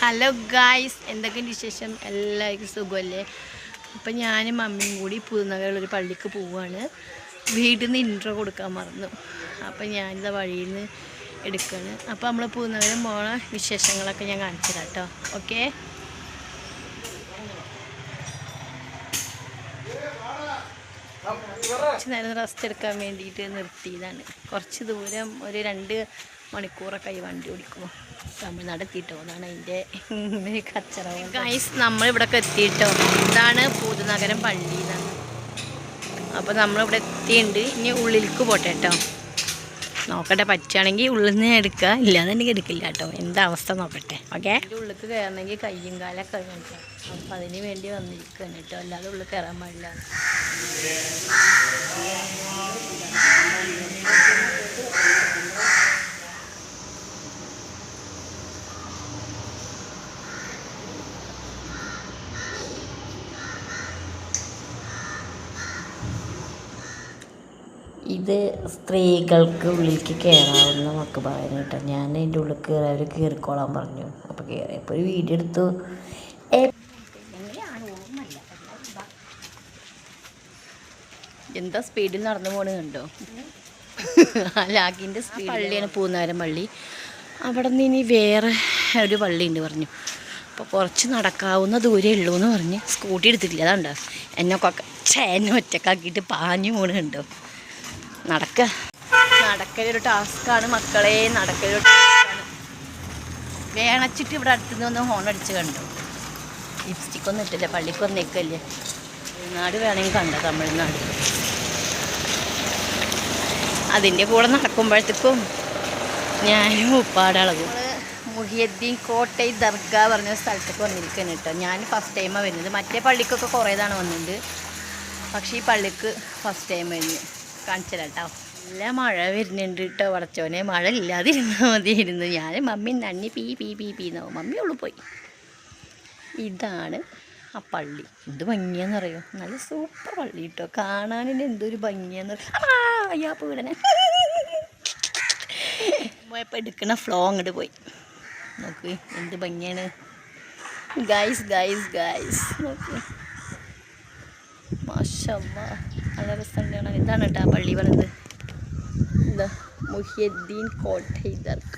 Hello guys, എന്തൊക്കെയുണ്ട് വിശേഷം? എല്ലാവർക്കും സുഖമല്ലേ? അപ്പം ഞാനും മമ്മിയും കൂടി പുതുനഗറിലൊരു പള്ളിക്ക് പോവുകയാണ്. വീട്ടിൽ നിന്ന് ഇൻട്രോ കൊടുക്കാൻ മറന്നു. അപ്പം ഞാനിതാ വഴിയിൽ നിന്ന് എടുക്കുകയാണ്. അപ്പോൾ നമ്മൾ പുതുനഗരം പോണ വിശേഷങ്ങളൊക്കെ ഞാൻ കാണിച്ചു തരാം കേട്ടോ. ഓക്കെ, കുറച്ച് നേരം റെസ്റ്റ് എടുക്കാൻ വേണ്ടിയിട്ട് നിർത്തിയതാണ്. കുറച്ച് ദൂരം ഒരു 2 മണിക്കൂറൊക്കെ ഈ വണ്ടി ഓടിക്കുമോ തമിഴ്നാട് എത്തിയിട്ടോ. അതാണ് അതിൻ്റെ കച്ചറ. ഗൈസ്, നമ്മളിവിടെയൊക്കെ എത്തിയിട്ടോ. ഇതാണ് പുതുനഗരം പള്ളി എന്നാണ്. അപ്പോൾ നമ്മളിവിടെ എത്തിയിട്ടുണ്ട്. ഇനി ഉള്ളിലേക്ക് പോട്ടെ കേട്ടോ. നോക്കട്ടെ, പറ്റുകയാണെങ്കിൽ ഉള്ളിൽ നിന്ന് എടുക്കുക, ഇല്ലാന്നുണ്ടെങ്കിൽ എടുക്കില്ല കേട്ടോ. എന്താ അവസ്ഥ നോക്കട്ടെ. ഓക്കെ, ഉള്ളിലേക്ക് കയറണമെങ്കിൽ കയ്യും കാലൊക്കെ കേട്ടോ. അപ്പം അതിന് വേണ്ടി വന്നിരിക്കുകയാണ് കേട്ടോ. അല്ലാതെ ഉള്ളിൽ കയറാൻ പാടില്ല. ഇത് സ്ത്രീകൾക്ക് ഉള്ളിലേക്ക് കയറാവുന്ന മക്ബറയാണ് കേട്ടോ. ഞാൻ അതിൻ്റെ ഉള്ളിൽ കയറി, അവർ കയറിക്കോളാൻ പറഞ്ഞു. അപ്പോൾ കയറിയപ്പോൾ ഒരു വീഡിയോ എടുത്തു. എന്താ സ്പീഡിൽ നടന്നു പോകണത് കണ്ടോ? ലാഗിൻ്റെ സ്പീഡ്. പള്ളിയാണ് പുതുനഗരം പള്ളി. അവിടെ നിന്ന് ഇനി വേറെ ഒരു പള്ളിയുണ്ട് പറഞ്ഞു. അപ്പോൾ കുറച്ച് നടക്കാവുന്ന ദൂരേ ഉള്ളൂ എന്ന് പറഞ്ഞ് സ്കൂട്ടി എടുത്തിട്ടില്ല. അതുണ്ടോ എന്നെ ഒറ്റക്കാക്കിയിട്ട് പാഞ്ഞു പോകണുണ്ടോ. നടക്കലൊരു ടാസ്ക്കാണ് മക്കളെ, നടക്കലൊരു ടാസ്ക്കാണ്. വേണച്ചിട്ട് ഇവിടെ അടുത്തുനിന്ന് ഒന്ന് ഹോൺ അടിച്ച് കണ്ടോ. ലിപ്സ്റ്റിക്കൊന്നും ഇട്ടില്ല, പള്ളിക്ക് വന്നേക്കല്ലേ. തമിഴ്നാട് വേണമെങ്കിൽ കണ്ടോ, തമിഴ്നാട്. അതിൻ്റെ കൂടെ നടക്കുമ്പോഴത്തേക്കും ഞാനും ഉപ്പാടളകും. മുഹിയുദ്ദീൻ കോട്ടൈ ദർഗ പറഞ്ഞ സ്ഥലത്തേക്ക് വന്നിരിക്കുകയാണ് കേട്ടോ. ഞാൻ ഫസ്റ്റ് ടൈമാണ് വരുന്നത്. മറ്റേ പള്ളിക്കൊക്കെ കുറേ തവണ വന്നിട്ടുണ്ട്, പക്ഷേ ഈ പള്ളിക്ക് ഫസ്റ്റ് ടൈം വരുന്നത്. കാണിച്ചു തരാം കേട്ടോ. നല്ല മഴ വരുന്നുണ്ട് കേട്ടോ. പടച്ചോനെ, മഴ ഇല്ലാതിരുന്നാൽ മതിയായിരുന്നു. ഞാൻ മമ്മി നന്ദി പീ പീ പീ പീന്നോ. മമ്മി ഉള്ളു പോയി. ഇതാണ് ആ പള്ളി. എന്ത് ഭംഗിയാന്ന് അറിയോ. നല്ല സൂപ്പർ പള്ളി കേട്ടോ. കാണാനിന് എന്തൊരു ഭംഗിയാന്ന് അറിയോ. അയ്യാ പീടനെ പോയപ്പോൾ എടുക്കണ ഫ്ലോ അങ്ങോട്ട് പോയി. നോക്ക് എന്ത് ഭംഗിയാണ് ഗൈസ്. നോക്ക്, മാഷല്ലാ, നല്ല രസമുണ്ടാണ്. ഇതാണ് കേട്ടോ ആ പള്ളി പറയുന്നത്. എന്താ, മുഹിയുദ്ദീൻ കോട്ടൈ ദർഗ.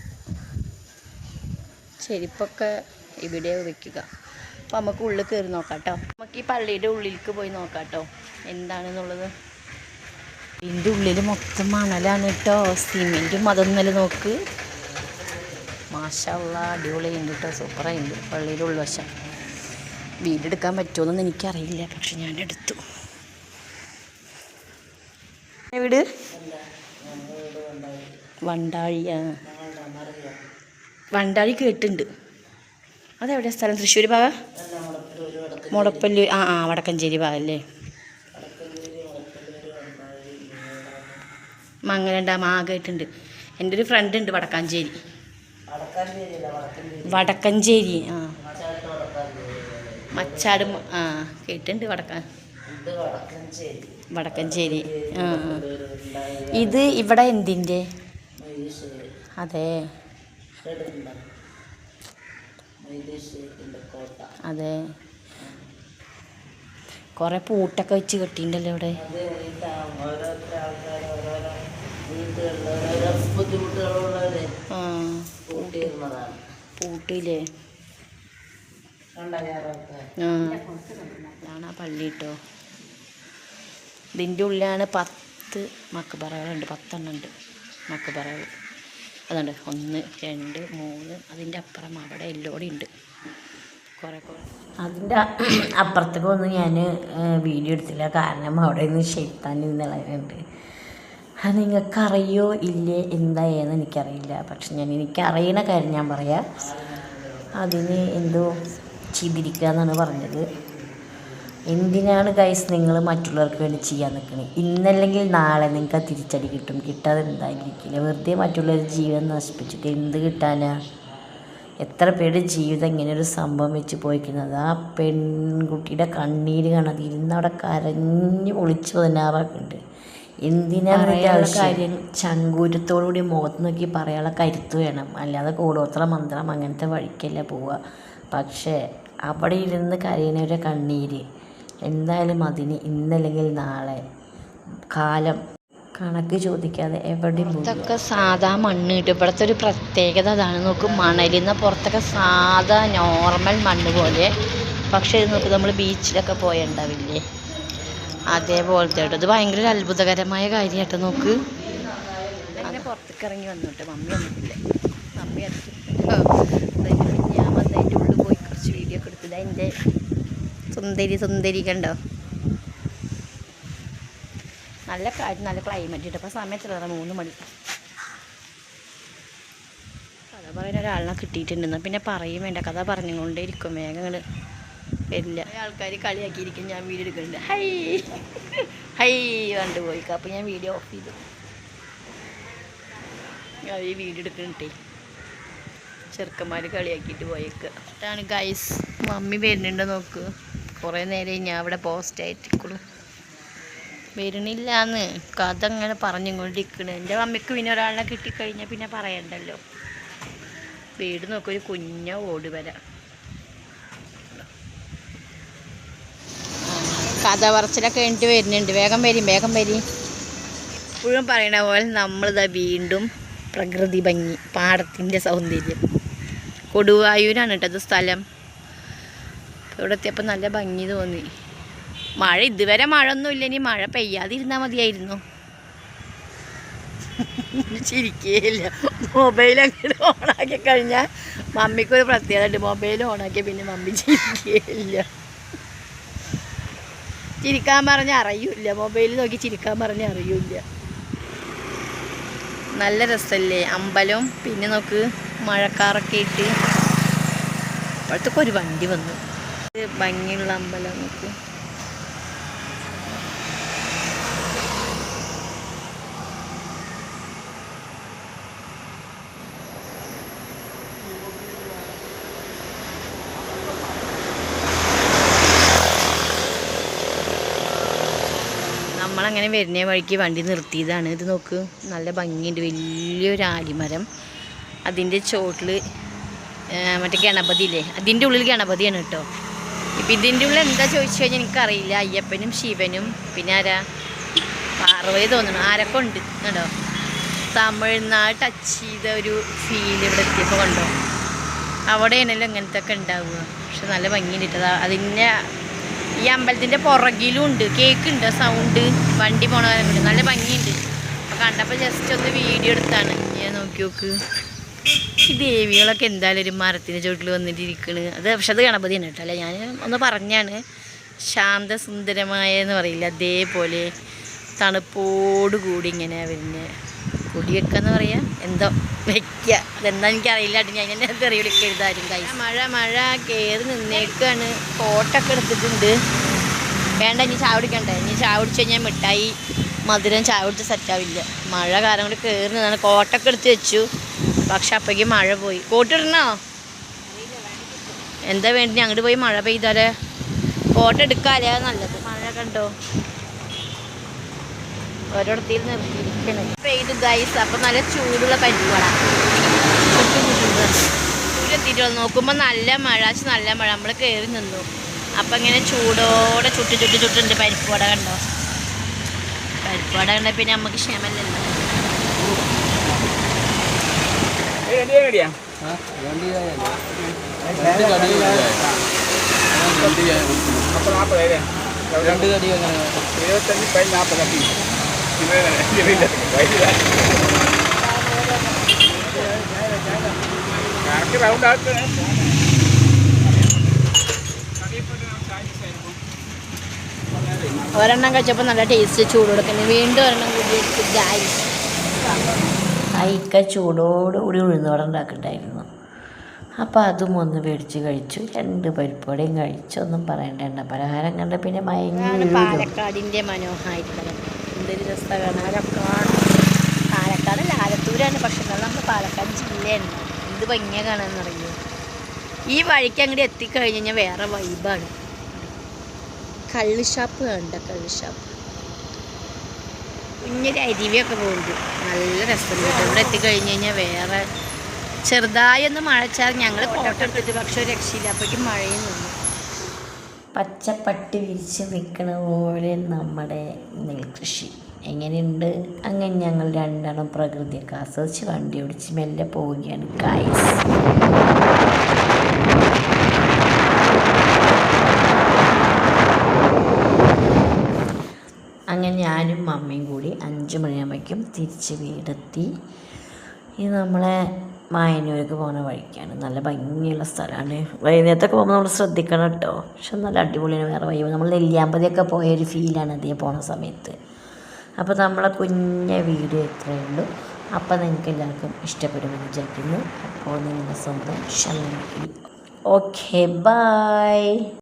ചെരുപ്പൊക്കെ ഇവിടെ വയ്ക്കുക. അപ്പോൾ നമുക്ക് ഉള്ളിൽ കയറി നോക്കാം കേട്ടോ. നമുക്ക് ഈ പള്ളിയുടെ ഉള്ളിലേക്ക് പോയി നോക്കാം കേട്ടോ എന്താണെന്നുള്ളത്. ഇതിൻ്റെ ഉള്ളിൽ മൊത്തം മണലാണ് കേട്ടോ, സിമെൻറ്റും അതൊന്നല്ല. നോക്ക്, മാഷല്ലാ, അടിപൊളിയുണ്ട് കേട്ടോ, സൂപ്പറായിട്ടുണ്ട് പള്ളിയുടെ ഉൾവശം. വീടെടുക്കാൻ പറ്റുമോയെന്നൊന്നും എനിക്കറിയില്ല, പക്ഷെ ഞാൻ എടുത്തു. വീട് വണ്ടാഴി. വണ്ടാഴി കേട്ടുണ്ട്. അതെവിടെയാ സ്ഥലം? തൃശ്ശൂർ ഭാഗം, മുടപ്പല്ലൂർ. വടക്കഞ്ചേരി ഭാഗം അല്ലേ. മംഗലം കേട്ടുണ്ട്. എൻ്റെ ഒരു ഫ്രണ്ട് ഉണ്ട് വടക്കാഞ്ചേരി. മച്ചാട് കേട്ടുണ്ട്. വടക്കഞ്ചേരി. ഇത് ഇവിടെ എന്തിൻ്റെ? അതെ, കുറേ പൂട്ടൊക്കെ വെച്ച് കെട്ടിയിട്ടുണ്ടല്ലോ ഇവിടെ. പൂട്ടില്ലേ. ഇതാണ് ആ പള്ളി കേട്ടോ. ഇതിൻ്റെ ഉള്ളിലാണ് 10 മക്ബറകളുണ്ട്. 10 എണ്ണം ഉണ്ട് മക്ബറകൾ. അതുണ്ട് 1, 2, 3. അതിൻ്റെ അപ്പുറം അവിടെ എല്ലോടി ഉണ്ട് കുറേ. അതിൻ്റെ അപ്പുറത്തേക്കൊന്നും ഞാൻ വീഡിയോ എടുത്തില്ല, കാരണം അവിടെ നിന്ന് ഷെയ്ത്താൻ നിന്നുണ്ട്. അത് നിങ്ങൾക്കറിയോ ഇല്ലേ എന്തായെന്ന് എനിക്കറിയില്ല, പക്ഷെ എനിക്കറിയണ കാര്യം ഞാൻ പറയാം. അതിന് എന്തോ ചെയ്തിരിക്കുക എന്നാണ് പറഞ്ഞത്. എന്തിനാണ് ഗൈസ് നിങ്ങൾ മറ്റുള്ളവർക്ക് വേണ്ടി ചെയ്യാൻ നിൽക്കുന്നത്? ഇന്നല്ലെങ്കിൽ നാളെ നിങ്ങൾക്ക് തിരിച്ചടി കിട്ടും. കിട്ടാതെ എന്തായിരിക്കില്ല. വെറുതെ മറ്റുള്ളവർ ജീവൻ നശിപ്പിച്ചിട്ട് എന്ത് കിട്ടാനാ? എത്ര പേരുടെ ജീവിതം ഇങ്ങനെ ഒരു സംഭവം വെച്ച് പോയിക്കുന്നത്. ആ പെൺകുട്ടിയുടെ കണ്ണീര് കാണാതെ ഇരുന്നവിടെ കരഞ്ഞ് പൊളിച്ച് 16 ഉണ്ട്. എന്തിനാണ് കാര്യം ചങ്കൂറ്റത്തോടുകൂടി മുഖത്ത് നോക്കി പറയാനുള്ള കരുത്ത് വേണം. അല്ലാതെ കൂടോത്ര മന്ത്രം അങ്ങനത്തെ വഴിക്കല്ല പോവുക. പക്ഷേ അവിടെ ഇരുന്ന് കരയുന്നവരുടെ കണ്ണീര് എന്തായാലും അതിന് ഇന്നല്ലെങ്കിൽ നാളെ കാലം കണക്ക് ചോദിക്കാതെ എവിടെയും പുറത്തൊക്കെ സാധാ മണ്ണ് കിട്ടും. ഇവിടുത്തെ ഒരു പ്രത്യേകത അതാണ്. നോക്ക്, മണലിന്ന് പുറത്തൊക്കെ സാധാ നോർമൽ മണ്ണ് പോലെ. പക്ഷേ ഇത് നോക്ക്, നമ്മൾ ബീച്ചിലൊക്കെ പോയുണ്ടാവില്ലേ, അതേപോലത്തെ കേട്ടോ. ഇത് ഭയങ്കര ഒരു അത്ഭുതകരമായ കാര്യം കേട്ടോ. നോക്ക്, അങ്ങനെ പുറത്തേക്ക് ഇറങ്ങി വന്നോട്ടെ. മമ്മി വന്നിട്ടില്ല. മമ്മി ഞാൻ വന്നതിൻ്റെ ഉള്ളിൽ പോയി കുറച്ച് വീഡിയോ ഒക്കെ എടുത്തത്. അതിൻ്റെ സുന്ദരി കണ്ടോ. നല്ല കാര്യം, നല്ല ക്ലൈമറ്റ് കിട്ടും. അപ്പോൾ സമയത്തില്ല, 3 മണി. കഥ പറയുന്ന ഒരാളിനെ കിട്ടിയിട്ടുണ്ടെന്ന് പിന്നെ പറയും വേണ്ട. കഥ പറഞ്ഞുകൊണ്ടേ ഇരിക്കും, വേഗം അങ്ങോട്ട് വരില്ല. ആൾക്കാർ കളിയാക്കിയിരിക്കും ഞാൻ വീഡിയോ എടുക്കുന്നുണ്ട്. ഹൈ കണ്ടുപോയി. അപ്പോൾ ഞാൻ വീഡിയോ ഓഫ് ചെയ്തു. ഈ വീഡിയോ എടുക്കുന്നുണ്ടേ, ചെറുക്കന്മാർ കളിയാക്കിയിട്ട് പോയേക്കുക. അതാണ് ഗൈസ്, മമ്മി വരുന്നുണ്ടോ നോക്ക്. കുറേ നേരം ഞാൻ അവിടെ പോസ്റ്റായിട്ടിരിക്കുള്ളൂ, വരണില്ലാന്ന്. കഥ അങ്ങനെ പറഞ്ഞുകൊണ്ടിരിക്കണ്. എൻ്റെ മമ്മിക്ക് പിന്നെ ഒരാളിനെ കിട്ടിക്കഴിഞ്ഞാൽ പിന്നെ പറയണ്ടല്ലോ. വീട് നോക്കി, ഒരു കുഞ്ഞ ഓട് വരാം. കഥ പറച്ചിലൊക്കെ കഴിഞ്ഞിട്ട് വരുന്നുണ്ട്. വേഗം വരി. ഇപ്പോഴും പറയണ പോലെ നമ്മളിതാ വീണ്ടും പ്രകൃതി ഭംഗി, പാടത്തിൻ്റെ സൗന്ദര്യം. കൊടുവായൂരാണ് കേട്ടത് സ്ഥലം. ഇവിടെ എത്തിയപ്പോൾ നല്ല ഭംഗി തോന്നി. മഴ ഇതുവരെ മഴയൊന്നുമില്ല. ഇനി മഴ പെയ്യാതിരുന്നാൽ മതിയായിരുന്നു. ചിരിക്കുകയില്ല. മൊബൈൽ അങ്ങനെ ഓണാക്കി കഴിഞ്ഞാൽ മമ്മിക്കൊരു പ്രത്യേകത ഉണ്ട്. മൊബൈൽ ഓണാക്കിയ പിന്നെ മമ്മി ചിരിക്കുകയില്ല. ചിരിക്കാൻ പറഞ്ഞാൽ അറിയില്ല. മൊബൈൽ നോക്കി ചിരിക്കാൻ പറഞ്ഞാൽ അറിയില്ല. നല്ല രസമല്ലേ അമ്പലം. പിന്നെ നോക്ക്, മഴക്കാറൊക്കെ ഇട്ട് അപ്പോഴത്തേക്ക് ഒരു വണ്ടി വന്നു. ഭംഗിയുള്ള അമ്പലം നോക്ക്. നമ്മളങ്ങനെ വരുന്ന വഴിക്ക് വണ്ടി നിർത്തിയതാണ്. ഇത് നോക്ക്, നല്ല ഭംഗിയുണ്ട്. വലിയൊരു ആലിമരം. അതിൻ്റെ ചോട്ടിൽ മറ്റേ ഗണപതി ഇല്ലേ, അതിൻ്റെ ഉള്ളിൽ ഗണപതിയാണ് കേട്ടോ. ഇപ്പം ഇതിൻ്റെ ഉള്ളിൽ എന്താ ചോദിച്ചു കഴിഞ്ഞാൽ എനിക്കറിയില്ല. അയ്യപ്പനും ശിവനും പിന്നെ ആരാ, പാർവതി തോന്നണം, ആരൊക്കെ ഉണ്ട് കേട്ടോ. തമിഴ്നാട് ടച്ച് ചെയ്ത ഒരു ഫീൽ ഇവിടെ എത്തിയപ്പോൾ കണ്ടോ. അവിടെയാണല്ലോ ഇങ്ങനത്തെ ഒക്കെ ഉണ്ടാവുക. പക്ഷെ നല്ല ഭംഗിയുണ്ട് കേട്ടോ. അതിൻ്റെ ഈ അമ്പലത്തിൻ്റെ പുറകിലും ഉണ്ട്, കേൾക്കുന്നുണ്ട് സൗണ്ട്, വണ്ടി പോണ കാലം. നല്ല ഭംഗിയുണ്ട്. അപ്പോൾ കണ്ടപ്പോൾ ജസ്റ്റ് ഒന്ന് വീഡിയോ എടുത്താണ്. ഞാൻ നോക്കി. ഈ ദേവികളൊക്കെ എന്തായാലും ഒരു മരത്തിൻ്റെ ചുവട്ടിൽ വന്നിട്ടിരിക്കണ്. പക്ഷെ അത് ഗണപതിയാണ് കേട്ടോ. അല്ല, ഞാൻ ഒന്ന് പറഞ്ഞാണ്. ശാന്തസുന്ദരമായ എന്ന് പറയില്ല, അതേപോലെ തണുപ്പോടുകൂടി ഇങ്ങനെ വരുന്ന കൊടി വെക്കാന്ന് പറയാ, എന്തോ വെക്കുക. അതെന്താ എനിക്കറിയില്ല കേട്ടോ. ഞാൻ എന്നെ തെറിയ വിളിക്കരുതാരും. മഴ കയറി നിന്നേക്കാണ്. കോട്ടൊക്കെ എടുത്തിട്ടുണ്ട്. വേണ്ട, ഇനി ചായ കുടിക്കണ്ടേ. ഇനി ചായ കുടിച്ച് കഴിഞ്ഞാൽ മിഠായി മധുരം ചായ കുടിച്ച് സെറ്റാവില്ല. മഴ കാരണം കൊണ്ട് കയറി നിന്നാണ്. കോട്ടൊക്കെ എടുത്ത് വെച്ചു. പക്ഷെ അപ്പോഴേക്ക് മഴ പോയി. കോട്ടിടണോ? എന്താ വേണ്ടി അങ്ങോട്ട് പോയി മഴ പെയ്താലേ കോട്ട എടുക്കാല്ലേ, അത് നല്ലത്. മഴ കണ്ടോ ഓരോടത്തിൽ നിർത്തിയിരിക്കണം. പെയ്തു ഗൈസ്. അപ്പം നല്ല ചൂടുള്ള പരിപ്പാട ചൂടെത്തിയിട്ട് നോക്കുമ്പോൾ നല്ല മഴ. നമ്മൾ കയറി നിന്നു. അപ്പം ഇങ്ങനെ ചൂടോടെ ചുട്ടുണ്ട് പരിപ്പുവട കണ്ടോ. പരിപ്പുവട കണ്ട പിന്നെ നമുക്ക് ക്ഷമല്ലല്ലോ. ഒരെണ്ണം കഴിച്ചപ്പോൾ നല്ല ടേസ്റ്റ്. ചൂട് കൊടുക്കുന്നത് വീണ്ടും ഒരെണ്ണം കൂടി ഗൈസ്. ഇക്ക ചൂടോടുകൂടി ഉഴുന്നോടെ ഉണ്ടാക്കിയിട്ടുണ്ടായിരുന്നു. അപ്പോൾ അതും ഒന്ന് മേടിച്ച് കഴിച്ചു. 2 പരിപ്പുവടയും കഴിച്ചു. ഒന്നും പറയണ്ട. എണ്ണ പലഹാരം കണ്ട പിന്നെ മയങ്ങി. പാലക്കാടിൻ്റെ മനോഹാരിതം എന്തൊരു രസമാണ്. പാലക്കാടല്ല, ആലത്തൂരാണ്. പക്ഷെ നമ്മൾ പാലക്കാട് ജില്ലയാണ്. എന്ത് ഭംഗിയാണ് കാണാമെന്ന് പറയുന്നത്. ഈ വഴിക്ക് അങ്ങോട്ട് എത്തിക്കഴിഞ്ഞ് കഴിഞ്ഞാൽ വേറെ വൈബാണ്. കള്ള് ഷാപ്പ് കണ്ട, കള്ള് ഷാപ്പ്. കുഞ്ഞൊരു അരുവിയൊക്കെ പോകുന്നത് നല്ല രസമുണ്ട് കേട്ടോ. ഇവിടെ എത്തിക്കഴിഞ്ഞ് കഴിഞ്ഞാൽ വേറെ ചെറുതായി ഒന്ന് മഴച്ചാൽ ഞങ്ങൾ ഫോട്ടോ എടുത്തിട്ട് പക്ഷെ ഒരു രക്ഷയില്ല, അപ്പോഴേക്കും മഴയും നിന്നു. പച്ചപ്പട്ടി വിരിച്ച് നിൽക്കണ പോലെ നമ്മുടെ നെൽകൃഷി എങ്ങനെയുണ്ട്. അങ്ങനെ ഞങ്ങൾ രണ്ടെണ്ണം പ്രകൃതിയൊക്കെ ആസ്വദിച്ച് വണ്ടി ഓടിച്ച് മെല്ലെ പോവുകയാണ് ഗൈസ്. അങ്ങനെ ഞാനും മമ്മിയും കൂടി 5 മണിയാകുമ്പോഴേക്കും തിരിച്ച് വീടെത്തി. ഇത് നമ്മളെ മായന്നൂർക്ക് പോകുന്ന വഴിക്കാണ്. നല്ല ഭംഗിയുള്ള സ്ഥലമാണ്. വൈകുന്നേരത്തൊക്കെ പോകുമ്പോൾ നമ്മൾ ശ്രദ്ധിക്കണം കേട്ടോ. പക്ഷെ നല്ല അടിപൊളിയാണ്. വേറെ വൈബ്. നമ്മൾ നെല്ലിയാമ്പതിയൊക്കെ പോയൊരു ഫീലാണ് അതേ പോണ സമയത്ത്. അപ്പോൾ നമ്മളെ കുഞ്ഞ വീഡിയോ ഇത്രയേ ഉള്ളൂ. അപ്പോൾ നിങ്ങൾക്ക് എല്ലാവർക്കും ഇഷ്ടപ്പെടുമെന്ന് വിചാരിക്കുന്നു. അപ്പോൾ നിങ്ങളുടെ സ്വന്തം ഷമീൻ. Okay bye.